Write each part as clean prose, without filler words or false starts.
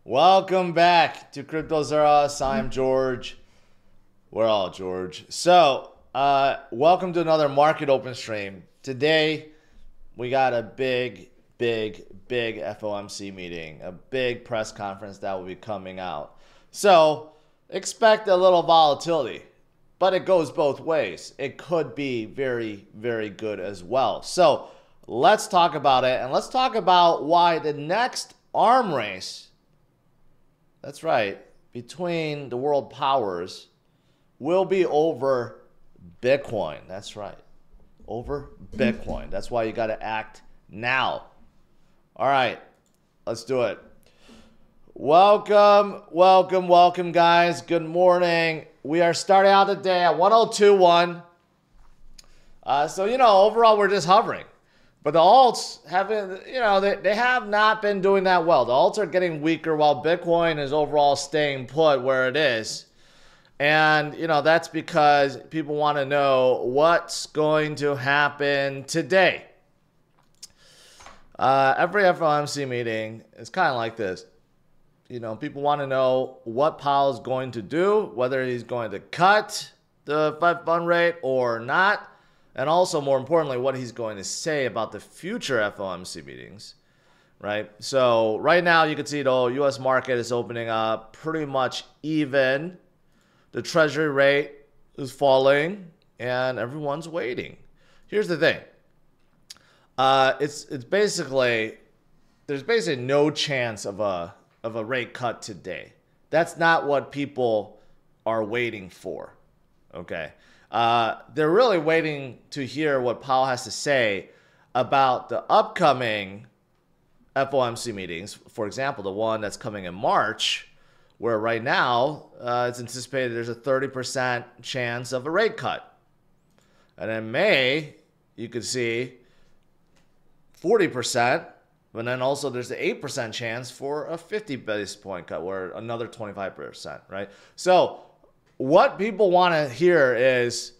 Welcome back to CryptosRUs. I'm George. We're all George. So, welcome to another market open stream. Today, we got a big FOMC meeting, a big press conference that will be coming out. So, expect a little volatility, but it goes both ways. It could be very, very good as well. So, let's talk about it, and let's talk about why the next arm race, that's right, between the world powers will be over Bitcoin. That's right, over Bitcoin. That's why you got to act now. All right, let's do it. Welcome, guys. Good morning. We are starting out the day at 1021. So, overall, we're just hovering. But the alts haven't, they have not been doing that well. The alts are getting weaker while Bitcoin is overall staying put where it is. And, that's because people want to know what's going to happen today. Every FOMC meeting is kind of like this. People want to know what Powell's going to do, whether he's going to cut the Fed fund rate or not. And also, more importantly, what he's going to say about the future FOMC meetings, right? So right now, you can see the U.S. market is opening up pretty much even. The Treasury rate is falling, and everyone's waiting. Here's the thing. It's basically, there's basically no chance of a rate cut today. That's not what people are waiting for, okay? They're really waiting to hear what Powell has to say about the upcoming FOMC meetings. For example, the one that's coming in March, where right now it's anticipated there's a 30% chance of a rate cut. And in May, you could see 40%, but then also there's the 8% chance for a 50 basis point cut, or another 25%, right? So what people want to hear is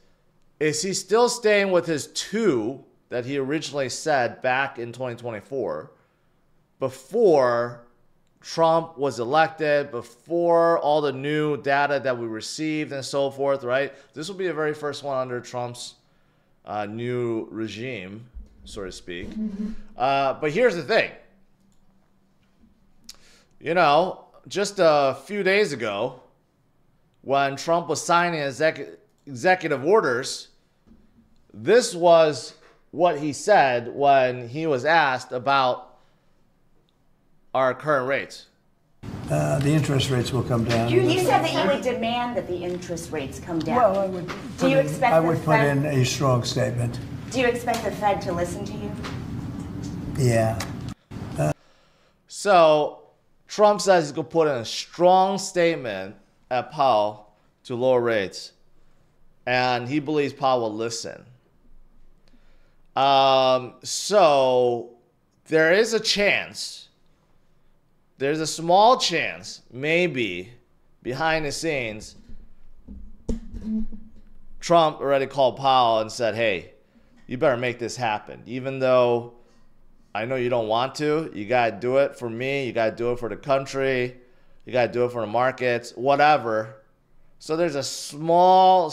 he still staying with his 2 that he originally said back in 2024 before Trump was elected, before all the new data that we received and so forth, right? This will be the very first one under Trump's new regime, so to speak. But here's the thing. Just a few days ago, when Trump was signing executive orders, this was what he said when he was asked about our current rates. The interest rates will come down. You said that you would demand that the interest rates come down. Well, I would put in a strong statement. Do you expect the Fed to listen to you? Yeah. So Trump says he's going to put in a strong statement at Powell to lower rates, and he believes Powell will listen. So there is a chance, there's a small chance, maybe behind the scenes, Trump already called Powell and said, hey, you better make this happen. Even though I know you don't want to, you got to do it for me, you got to do it for the country, you got to do it for the markets, whatever. So there's a small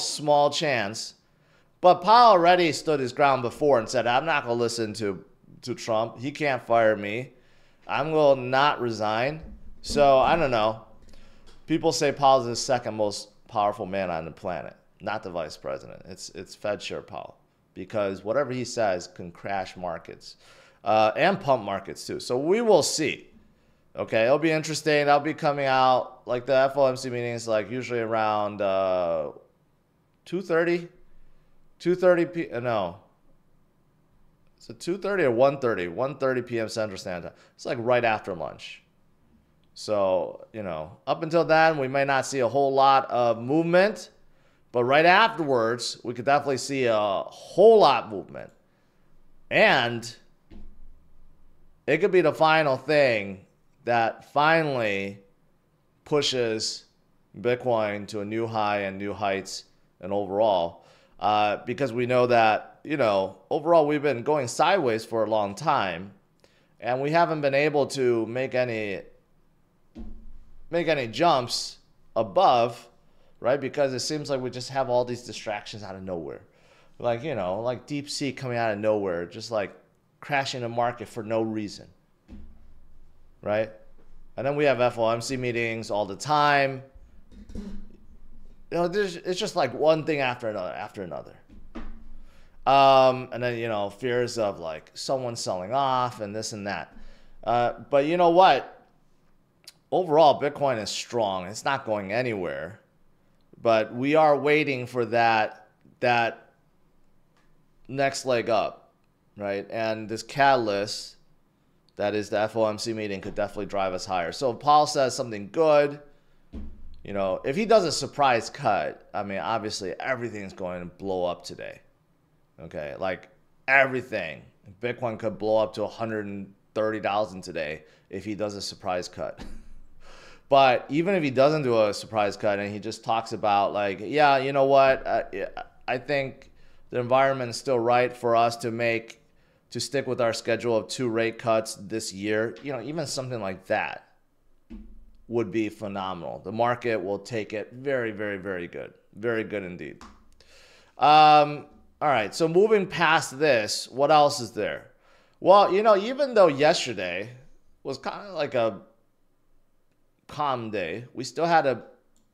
chance. But Powell already stood his ground before and said, I'm not going to listen to Trump. He can't fire me. I'm going to not resign. So I don't know. People say Powell's the second most powerful man on the planet, not the vice president. It's Fed Chair Powell, because whatever he says can crash markets and pump markets too. So we will see. Okay, it'll be interesting. That'll be coming out, like the FOMC meetings, like usually around 2:30 p.m. No. Is it 2:30 or 1:30? 1:30 p.m. Central Standard Time. It's like right after lunch. So, up until then, we may not see a whole lot of movement. But right afterwards, we could definitely see a whole lot of movement. And it could be the final thing that finally pushes Bitcoin to a new high and new heights and overall. Because we know that, overall we've been going sideways for a long time, and we haven't been able to make any make any jumps above, right? Because it seems like we just have all these distractions out of nowhere. Like, you know, like deep sea coming out of nowhere, just like crashing the market for no reason, right? And then we have FOMC meetings all the time. You know, it's just like one thing after another. And then, you know, fears of like someone selling off and this and that. But you know what? Overall, Bitcoin is strong. It's not going anywhere. But we are waiting for that next leg up, right? And this catalyst, that is the FOMC meeting, could definitely drive us higher. So if Powell says something good, you know, if he does a surprise cut, I mean, obviously everything's going to blow up today. Okay, like everything. Bitcoin could blow up to 130,000 today if he does a surprise cut. But even if he doesn't do a surprise cut and he just talks about like, yeah, you know what, I think the environment is still right for us to stick with our schedule of 2 rate cuts this year. You know, even something like that would be phenomenal. The market will take it very, very, very good. Very good indeed. All right, so moving past this, what else is there? Well, you know, even though yesterday was kind of like a calm day, we still had a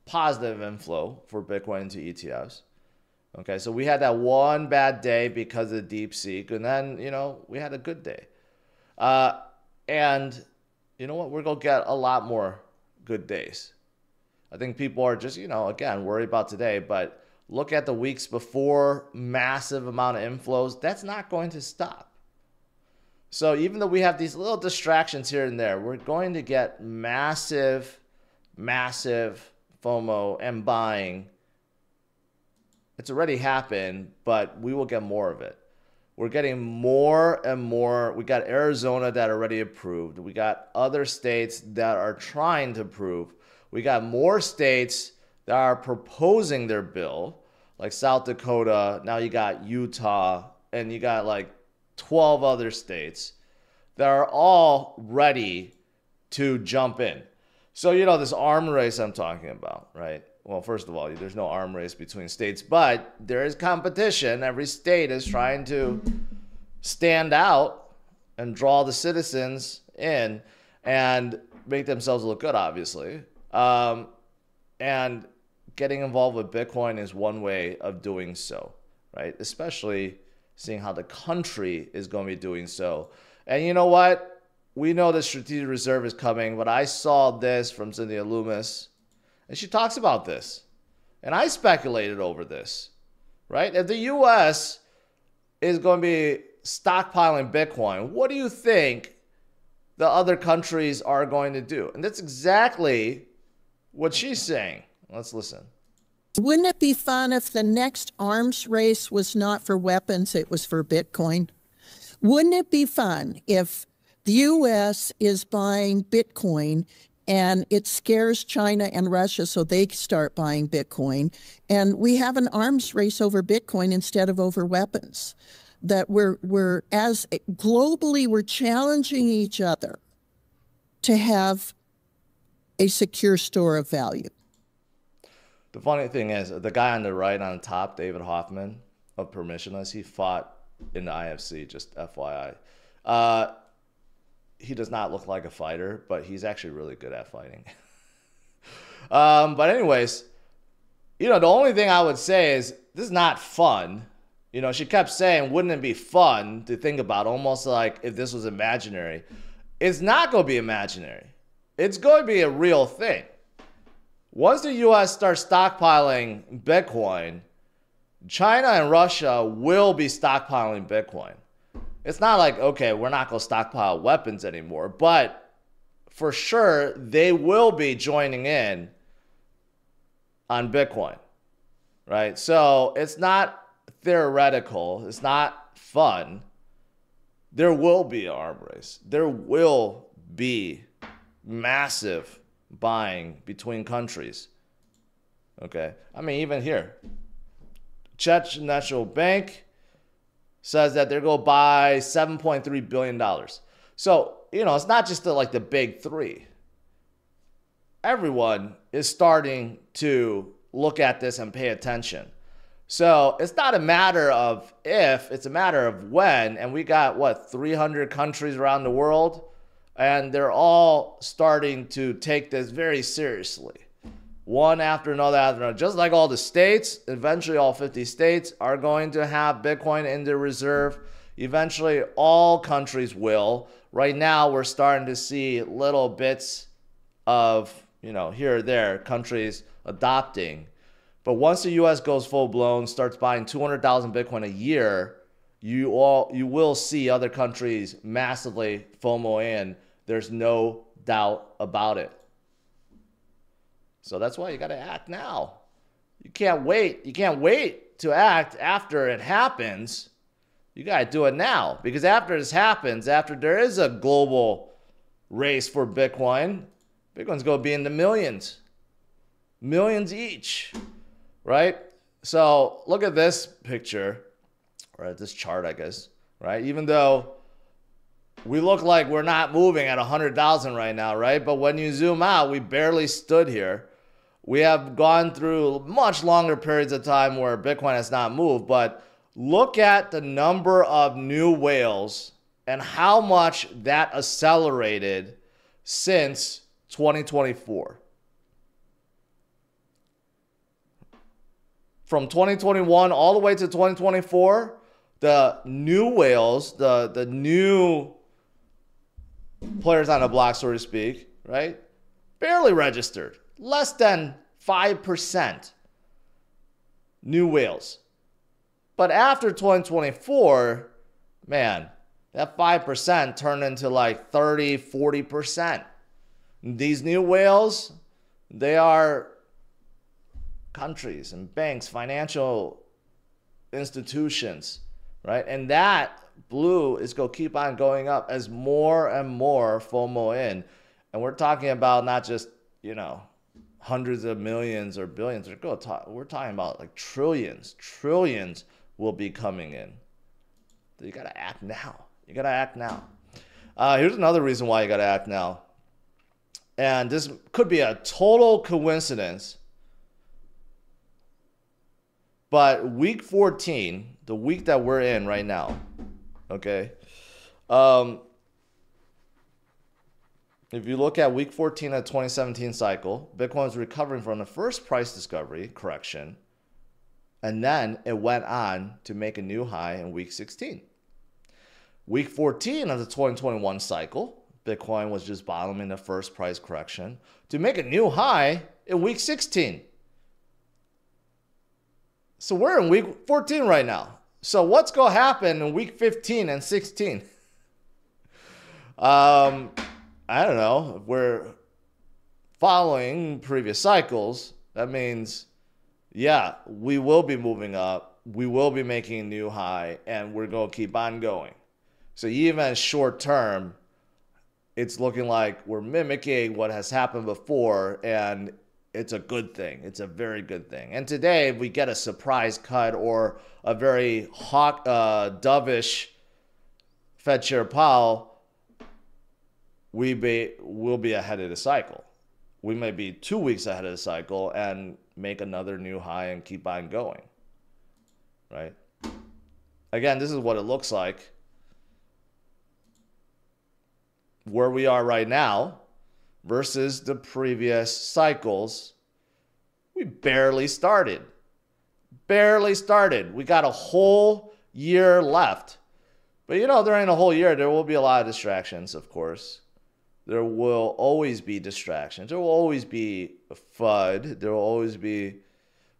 positive inflow for Bitcoin into ETFs. Okay, so we had that one bad day because of DeepSeek, and then, you know, we had a good day. And you know what? We're going to get a lot more good days. I think people are just, you know, again, worried about today, but look at the weeks before, massive amount of inflows. That's not going to stop. So even though we have these little distractions here and there, we're going to get massive, massive FOMO and buying. It's already happened, but we will get more of it. We're getting more and more. We got Arizona that already approved. We got other states that are trying to approve. We got more states that are proposing their bill, like South Dakota. Now you got Utah, and you got like 12 other states that are all ready to jump in. So, you know, this arm race I'm talking about, right? Well, first of all, there's no arm race between states, but there is competition. Every state is trying to stand out and draw the citizens in and make themselves look good, obviously. And getting involved with Bitcoin is one way of doing so, right? Especially seeing how the country is going to be doing so. And you know what? We know the strategic reserve is coming, but I saw this from Cynthia Loomis, and she talks about this. And I speculated over this, right? If the U.S. is going to be stockpiling Bitcoin, what do you think the other countries are going to do? And that's exactly what she's saying. Let's listen. Wouldn't it be fun if the next arms race was not for weapons, it was for Bitcoin? Wouldn't it be fun if the U.S. is buying Bitcoin and it scares China and Russia so they start buying Bitcoin, and we have an arms race over Bitcoin instead of over weapons? That we're as globally, we're challenging each other to have a secure store of value. The funny thing is, the guy on the right on top, David Hoffman of Permissionless, he fought in the IFC, just FYI. He does not look like a fighter, but he's actually really good at fighting. But anyways, you know, the only thing I would say is this is not fun. You know, she kept saying, wouldn't it be fun to think about, almost like if this was imaginary. It's not going to be imaginary. It's going to be a real thing. Once the U.S. starts stockpiling Bitcoin, China and Russia will be stockpiling Bitcoin. It's not like, okay, we're not going to stockpile weapons anymore, but for sure, they will be joining in on Bitcoin, right? So it's not theoretical. It's not fun. There will be an arm race. There will be massive buying between countries. Okay. I mean, even here, Czech National Bank says that they're going to buy $7.3 billion. So, you know, it's not just like the big three. everyone is starting to look at this and pay attention. So it's not a matter of if, it's a matter of when. And we got, what, 300 countries around the world? And they're all starting to take this very seriously. One after another, just like all the states. Eventually all 50 states are going to have Bitcoin in their reserve. Eventually all countries will. Right now we're starting to see little bits of, here or there, countries adopting. But once the US goes full blown, starts buying 200,000 Bitcoin a year, you will see other countries massively FOMO in. There's no doubt about it. So that's why you got to act now. You can't wait. You can't wait to act after it happens. You got to do it now, because after this happens, after there is a global race for Bitcoin, Bitcoin's going to be in the millions. Millions each, right? So look at this picture, right? This chart, I guess, right? Even though we look like we're not moving at 100,000 right now, right? But when you zoom out, we barely stood here. We have gone through much longer periods of time where Bitcoin has not moved, but look at the number of new whales and how much that accelerated since 2024. From 2021 all the way to 2024, the new whales, the new players on the block, so to speak, right? Barely registered. Less than 5% new whales. But after 2024, man, that 5% turned into like 30, 40%. These new whales, they are countries and banks, financial institutions, right? And that blue is going to keep on going up as more and more FOMO in. And we're talking about not just, hundreds of millions or billions. We're talking about like trillions. Trillions will be coming in. You got to act now. You got to act now. Here's another reason why you got to act now. And this could be a total coincidence. But week 14, the week that we're in right now, okay? If you look at week 14 of the 2017 cycle, Bitcoin was recovering from the first price discovery correction, and then it went on to make a new high in week 16. Week 14 of the 2021 cycle, Bitcoin was just bottoming the first price correction to make a new high in week 16. So we're in week 14 right now. So what's going to happen in week 15 and 16? I don't know. If we're following previous cycles, that means, yeah, we will be moving up. We will be making a new high, and we're going to keep on going. So even short term, it's looking like we're mimicking what has happened before, and it's a good thing. It's a very good thing. And today, if we get a surprise cut or a very dovish Fed Chair Powell, we'll be ahead of the cycle. We may be 2 weeks ahead of the cycle and make another new high and keep on going, right? Again, this is what it looks like. Where we are right now versus the previous cycles, we barely started. Barely started. We got a whole year left. But during the whole year, there will be a lot of distractions, of course. There will always be distractions. There will always be a FUD. There will always be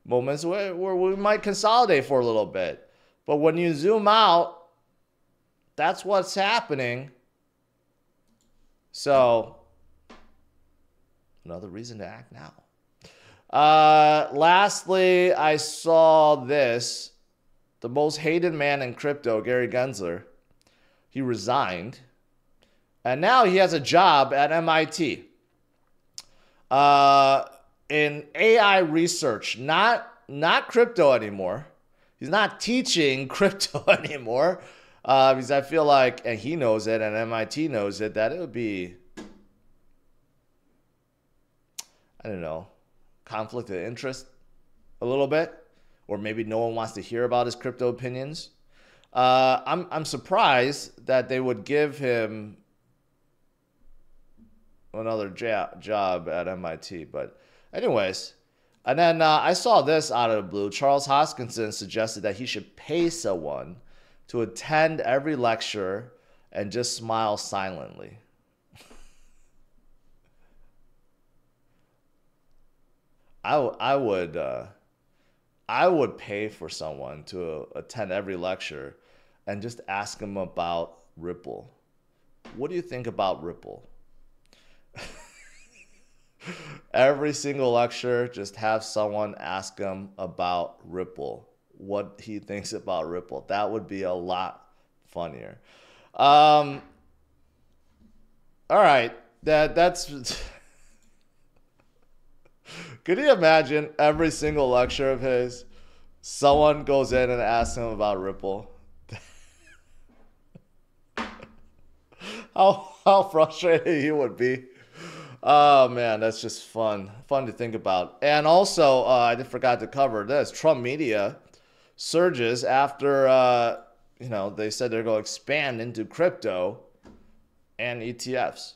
moments where we might consolidate for a little bit. But when you zoom out, that's what's happening. So, another reason to act now. Lastly, I saw this. The most hated man in crypto, Gary Gensler, he resigned. And now he has a job at MIT in AI research, not crypto anymore. He's not teaching crypto anymore because I feel like, and he knows it, and MIT knows it, that it would be I don't know, conflict of interest a little bit, or maybe no one wants to hear about his crypto opinions. I'm surprised that they would give him another job at MIT. But anyways, and then I saw this out of the blue. Charles Hoskinson suggested that he should pay someone to attend every lecture and just smile silently. I would pay for someone to attend every lecture and just ask them about Ripple. What do you think about Ripple? Every single lecture, just have someone ask him about Ripple, what he thinks about Ripple. That would be a lot funnier. All right, that's. Could you imagine every single lecture of his, someone goes in and asks him about Ripple? How frustrated he would be. Oh man, that's just fun to think about. And also, I forgot to cover this. Trump media surges after they said they're going to expand into crypto and ETFs.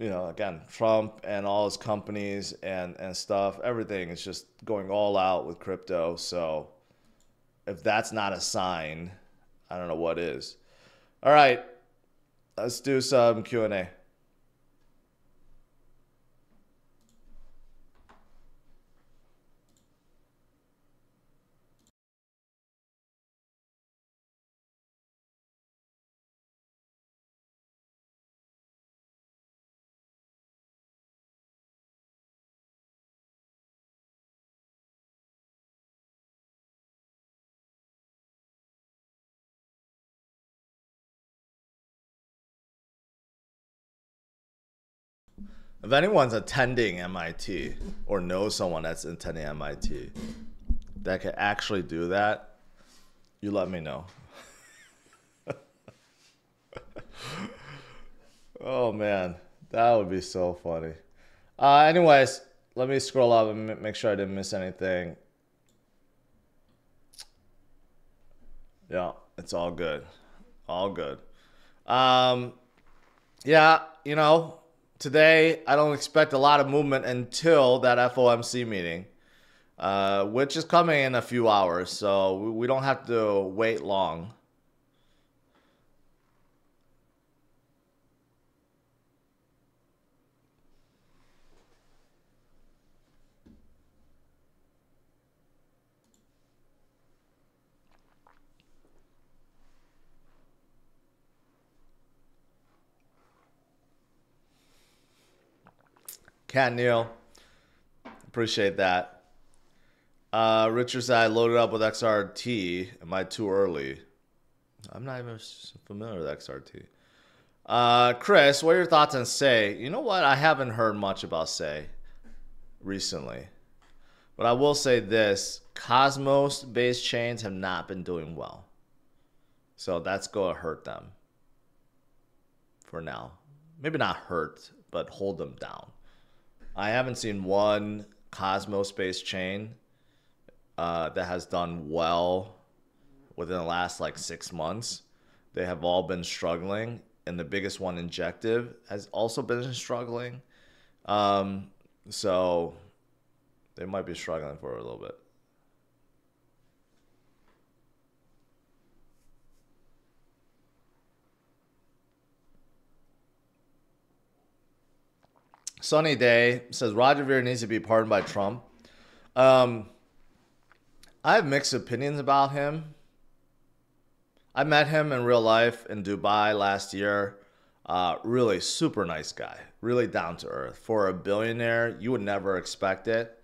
Again, Trump and all his companies and stuff, everything is just going all out with crypto. So if that's not a sign, I don't know what is. All right, let's do some Q&A. If anyone's attending MIT or knows someone that's attending MIT that can actually do that, you let me know. Oh man, that would be so funny. Anyways, let me scroll up and make sure I didn't miss anything. Yeah, it's all good. All good. Yeah, today, I don't expect a lot of movement until that FOMC meeting, which is coming in a few hours, so we don't have to wait long. Cat Neil, appreciate that. Richard said I loaded up with XRT. Am I too early? I'm not even familiar with XRT. Chris, what are your thoughts on Say? You know what? I haven't heard much about Say recently. But I will say this. Cosmos-based chains have not been doing well. So that's going to hurt them for now. Maybe not hurt, but hold them down. I haven't seen one Cosmos-based chain that has done well within the last 6 months. They have all been struggling, and the biggest one, Injective, has also been struggling. So they might be struggling for a little bit. Sunny Day says Roger Ver needs to be pardoned by Trump. I have mixed opinions about him. I met him in real life in Dubai last year. Really super nice guy. Really down to earth. For a billionaire, you would never expect it.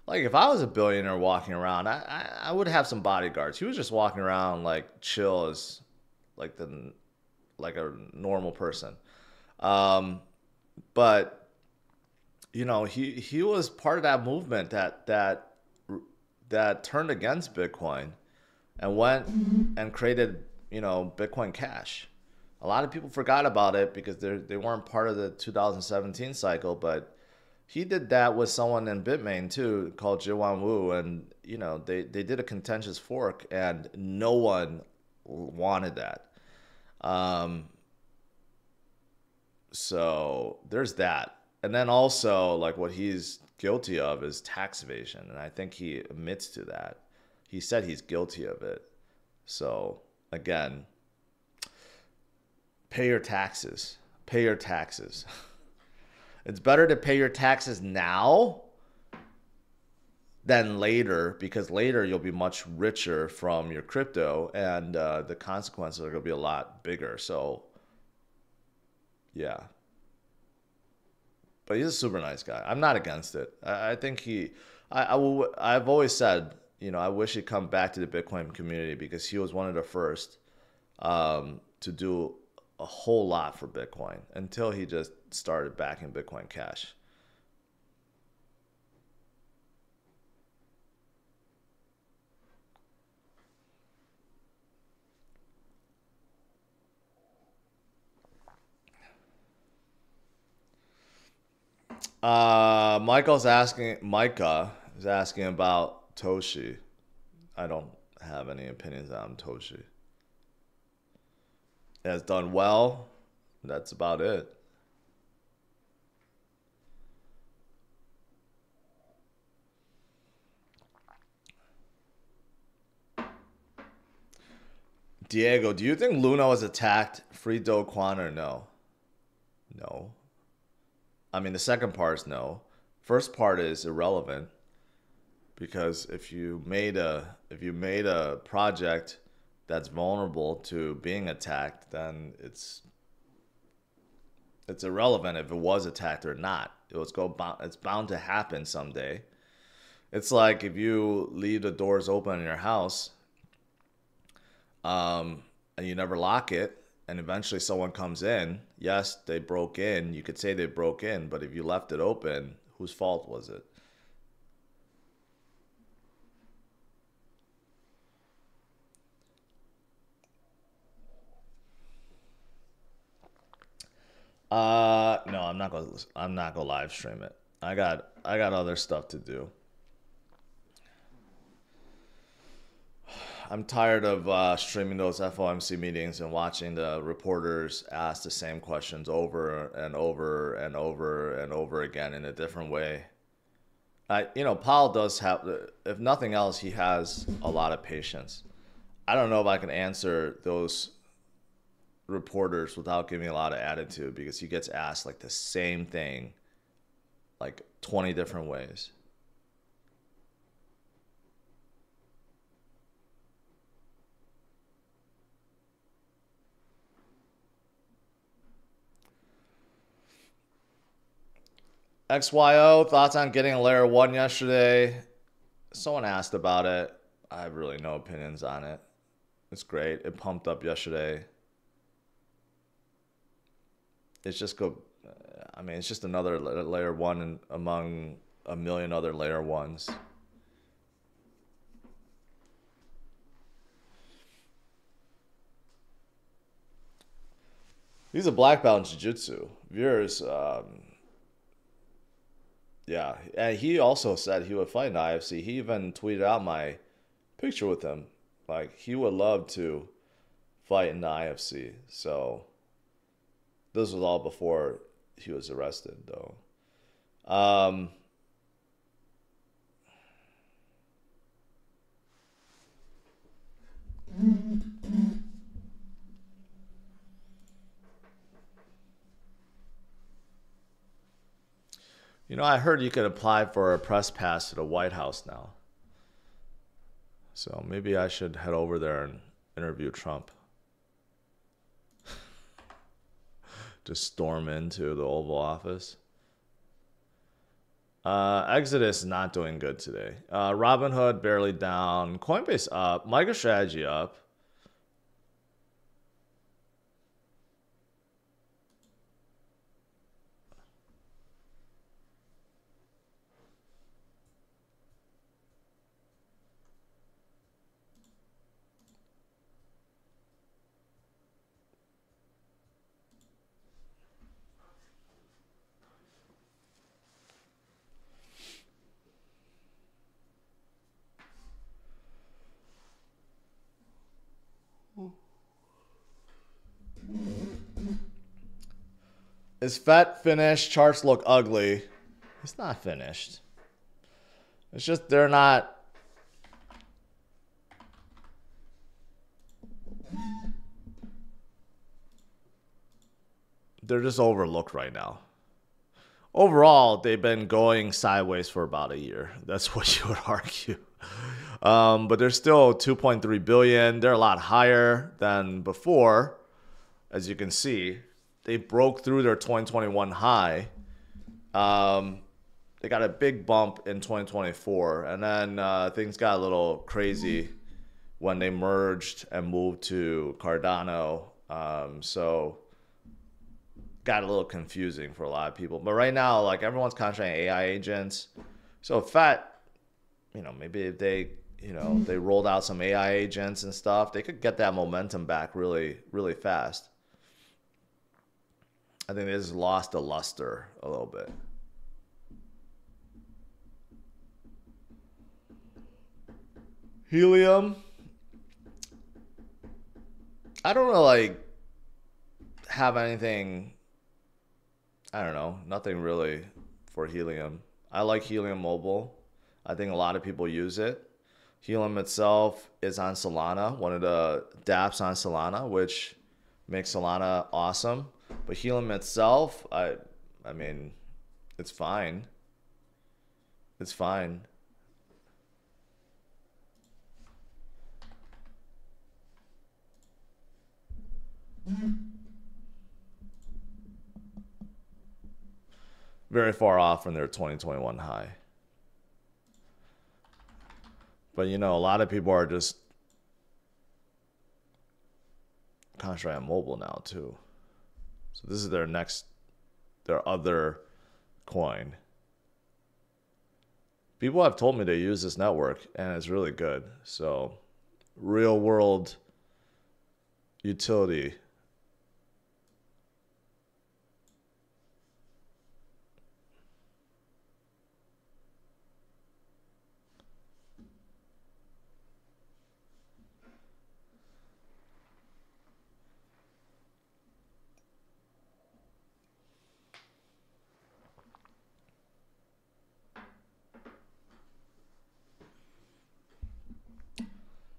If I was a billionaire walking around, I would have some bodyguards. He was just walking around chill as like a normal person. But he was part of that movement that turned against Bitcoin and went and created Bitcoin Cash. A lot of people forgot about it because they weren't part of the 2017 cycle, but he did that with someone in Bitmain too called Jiwan Wu, and you know they did a contentious fork, and no one wanted that. So there's that, and then also like what he's guilty of is tax evasion, and I think he admits to that. He said he's guilty of it. So again, pay your taxes. Pay your taxes. It's better to pay your taxes now than later, because later you'll be much richer from your crypto, and the consequences are going to be a lot bigger. So, yeah. But he's a super nice guy. I'm not against it. I think I've always said, you know, I wish he'd come back to the Bitcoin community because he was one of the first to do a whole lot for Bitcoin until he just started backing Bitcoin Cash. Micah is asking about Toshi. I don't have any opinions on Toshi. It has done well. That's about it. Diego, do you think Luna was attacked free Do Kwon or no? No. I mean, the second part is no. First part is irrelevant because if you made a project that's vulnerable to being attacked, then it's irrelevant if it was attacked or not. It's bound to happen someday. It's like if you leave the doors open in your house, and you never lock it, and eventually someone comes in. Yes, they broke in. You could say they broke in, but if you left it open, whose fault was it? No, I'm not gonna live stream it. I got other stuff to do. I'm tired of streaming those FOMC meetings and watching the reporters ask the same questions over and over and over and over again in a different way. Powell does have, if nothing else, he has a lot of patience. I don't know if I can answer those reporters without giving a lot of attitude because he gets asked like the same thing like 20 different ways. XYO, thoughts on getting a layer 1 yesterday? Someone asked about it. I have really no opinions on it. It's great. It pumped up yesterday. It's just it's just another layer 1 among a million other layer 1s. He's a black belt in jiu-jitsu. Viewers, yeah, and he also said he would fight in the IFC. He even tweeted out my picture with him. Like, he would love to fight in the IFC. So, this was all before he was arrested, though. I heard you could apply for a press pass to the White House now. So maybe I should head over there and interview Trump. Just storm into the Oval Office. Exodus is not doing good today. Robinhood barely down. Coinbase up. MicroStrategy up. Is Fed finished? Charts look ugly. It's not finished. It's just they're not. They're just overlooked right now. Overall, they've been going sideways for about a year. That's what you would argue. But they're still 2.3 billion. They're a lot higher than before. As you can see, they broke through their 2021 high. They got a big bump in 2024. And then things got a little crazy when they merged and moved to Cardano. So got a little confusing for a lot of people. But right now, like everyone's concentrating AI agents. So Fed, maybe if they, they rolled out some AI agents and stuff, they could get that momentum back really, really fast. I think they just lost the luster a little bit. Helium. I don't really have anything. I don't know. Nothing really for Helium. I like Helium Mobile. I think a lot of people use it. Helium itself is on Solana, one of the dApps on Solana, which makes Solana awesome. But Helium itself, I mean, it's fine. It's fine. Very far off from their 2021 high. But a lot of people are just concentrating on mobile now too. So this is their other coin. People have told me they use this network and it's really good. So real world utility.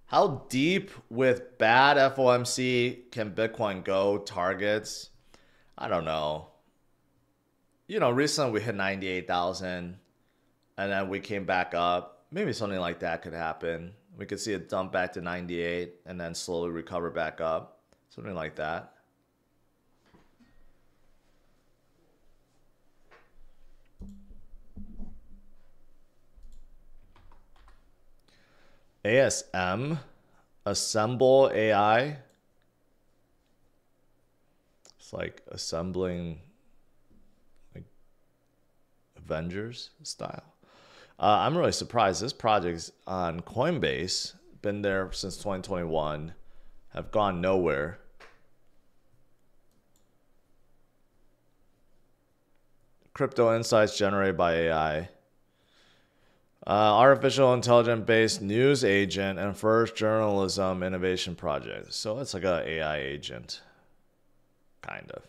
How deep with bad FOMC can Bitcoin go? Targets? I don't know. Recently we hit 98,000 and then we came back up. Maybe something like that could happen. We could see it dump back to 98 and then slowly recover back up. Something like that. ASM, Assemble AI. It's like assembling like Avengers style. I'm really surprised. This project's on Coinbase, been there since 2021, have gone nowhere. Crypto insights generated by AI. Artificial intelligence-based news agent and first journalism innovation project. So it's like an AI agent, kind of.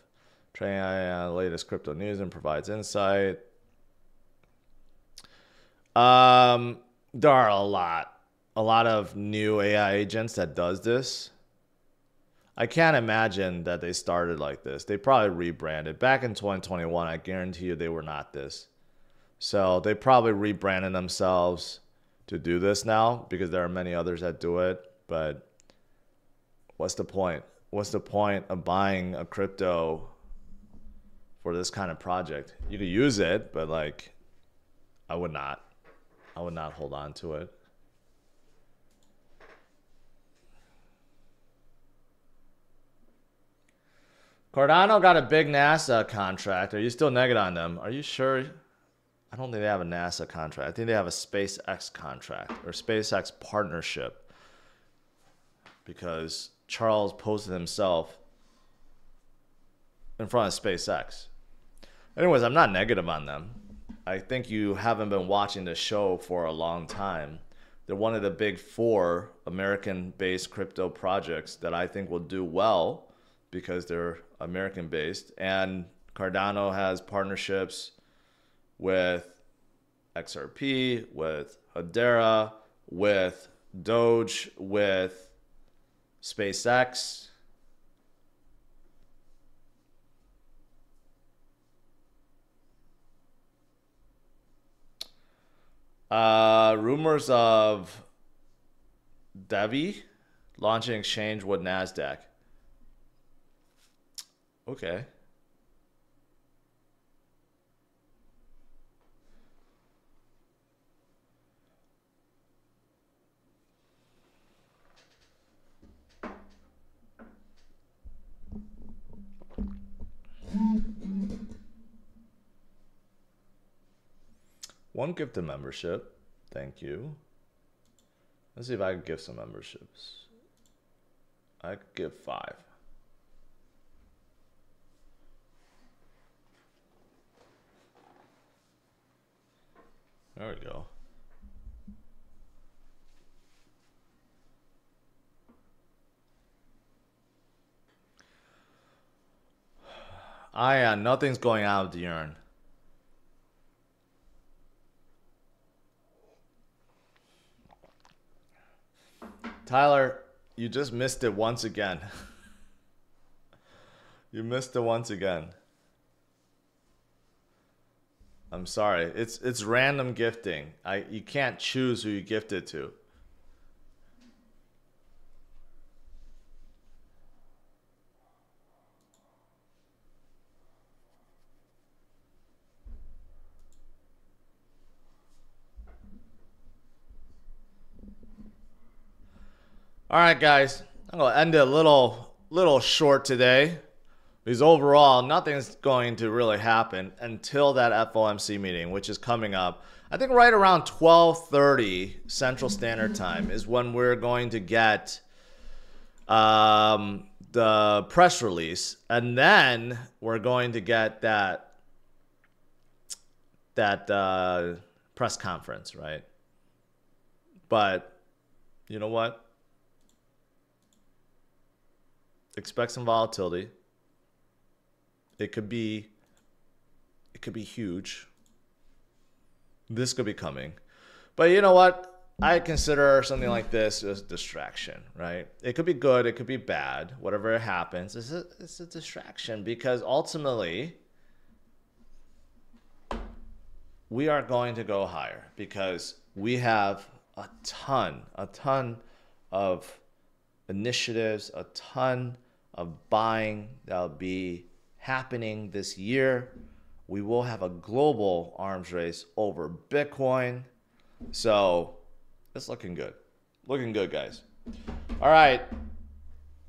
Training AI on the latest crypto news and provides insight. There are a lot of new AI agents that does this. I can't imagine that they started like this. They probably rebranded. Back in 2021, I guarantee you they were not this. So they probably rebranded themselves to do this now because there are many others that do it. But what's the point? What's the point of buying a crypto for this kind of project? You could use it, but like, I would not hold on to it. Cardano got a big NASA contract. Are you still negative on them? Are you sure? I don't think they have a NASA contract. I think they have a SpaceX contract or SpaceX partnership because Charles posted himself in front of SpaceX. Anyways, I'm not negative on them. I think you haven't been watching the show for a long time. They're one of the big 4 American-based crypto projects that I think will do well because they're American-based. And Cardano has partnerships with XRP, with Hedera, with Doge, with SpaceX. Rumors of Devi launching exchange with NASDAQ. Okay. One gift a membership. Thank you. Let's see if I can give some memberships. I could give 5. There we go. Nothing's going out of the urn. Tyler, you just missed it once again. You missed it once again. I'm sorry. It's random gifting. You can't choose who you gift it to. All right, guys. I'm gonna end it a little short today, because overall nothing's going to really happen until that FOMC meeting, which is coming up. I think right around 12:30 Central Standard Time is when we're going to get the press release, and then we're going to get that press conference, right? But you know what? Expect some volatility. It could be huge. This could be coming. But you know what? I consider something like this as distraction, right? It could be good, it could be bad. Whatever happens, it's a distraction, because ultimately we are going to go higher, because we have a ton of initiatives, a ton of buying that'll be happening this year. We will have a global arms race over Bitcoin. So it's looking good. Looking good, guys. All right.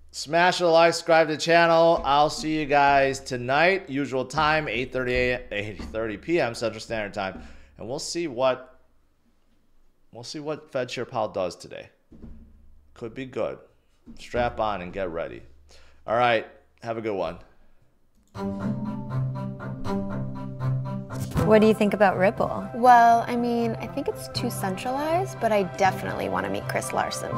Smash the like, subscribe to the channel. I'll see you guys tonight. Usual time, 8:30 p.m. Central Standard Time. And we'll see what Fed Chair Powell does today. Could be good. Strap on and get ready. All right. Have a good one. What do you think about Ripple? Well, I mean, I think it's too centralized, but I definitely want to meet Chris Larson.